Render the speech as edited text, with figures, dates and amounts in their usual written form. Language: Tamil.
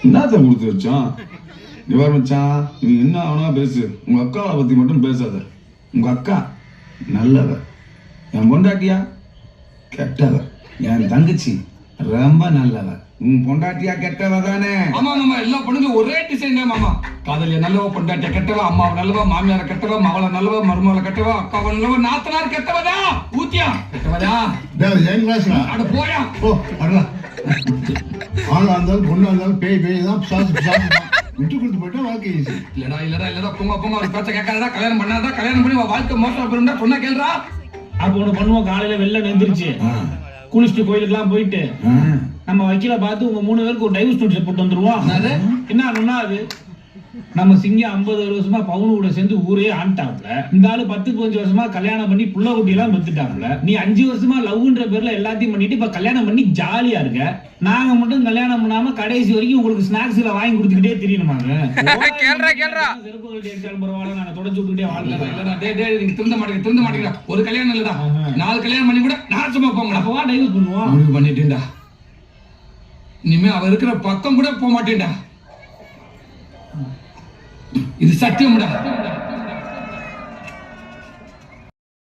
என்னத்த கொடுத்து வச்சான்? இவர் மச்சான், நீ என்ன அவனா பேசு, உங்க அக்காவை பத்தி மட்டும் பேசாத. உங்க அக்கா நல்லவ, என் பொண்டாட்டியா கெட்டவ, என் தங்கச்சி ரொம்ப நல்லவ. உன் பொண்டாட்டியா கெட்டவ தானே? ஆமா மாமா, எல்லா பொண்ணுங்க ஒரே டிசைன் தான் மாமா. காதலிய நல்லவ, பொண்டாட்டியா கெட்டவ, அம்மாவை நல்லவ, மாமியார கெட்டவ, மவளை நல்லவ, மருமகளை கெட்டவ, அக்காவை நல்லவ, நாத்தனார் கெட்டவதா, ஊத்தியா கெட்டவதா. என் கிளாஸ்ல அட போயா. ஓ அடா, ஆளா இருந்தாலும் பொண்ணா இருந்தாலும் பேய் பேய் தான் விட்டு கொடுத்து போயிட்டா வாழ்க்கை ஈஸி. இல்லடா பொங்க ஒரு பேச்ச கேட்காதடா. கல்யாணம் பண்ணாதா, கல்யாணம் பண்ணி வாழ்க்கை மோசம் போயிருந்தா சொன்னா கேளுடா. அப்ப ஒண்ணு பண்ணுவோம், காலையில வெள்ள எழுந்திருச்சு குளிச்சுட்டு கோயிலுக்கு எல்லாம் போயிட்டு நம்ம வக்கீல பார்த்து உங்க 3 பேருக்கு ஒரு டைவர்ஸ் நோட்டீஸ் போட்டு வந்துருவோம். என்ன அது நம்ம சிங்கம் 50 வருஷமா பவுனு கூட சேர்ந்து ஊரே ஆண்டாப்ல, இந்த ஆளு 10-15 வருஷமா கல்யாணம் பண்ணி புள்ள குட்டி எல்லாம் பெத்துட்டாப்ல. நீ 5 வருஷமா லவ்ன்ற பேர்ல எல்லாத்தையும் பண்ணிட்டு இப்ப கல்யாணம் பண்ணி ஜாலியா இருக்க. நாங்க மட்டும் கல்யாணம் பண்ணாம கடைசி வரைக்கும் உங்களுக்கு ஸ்நாக்ஸ்ல வாங்கி கொடுத்துக்கிட்டே தெரியணுமாங்க. நாங்க தொடச்சு விட்டுக்கிட்டே வாழ்க்கை. நீங்க திருந்த மாட்டேங்க. ஒரு கல்யாணம் இல்லடா, 4 கல்யாணம் பண்ணி கூட நாசமா போங்க. அப்பவா டைவர்ஸ் பண்ணுவோம். முடிவு பண்ணிட்டேன்டா, இனிமே அவ இருக்கிற பக்கம் கூட போக மாட்டேன்டா. இது சத்தியம்டா.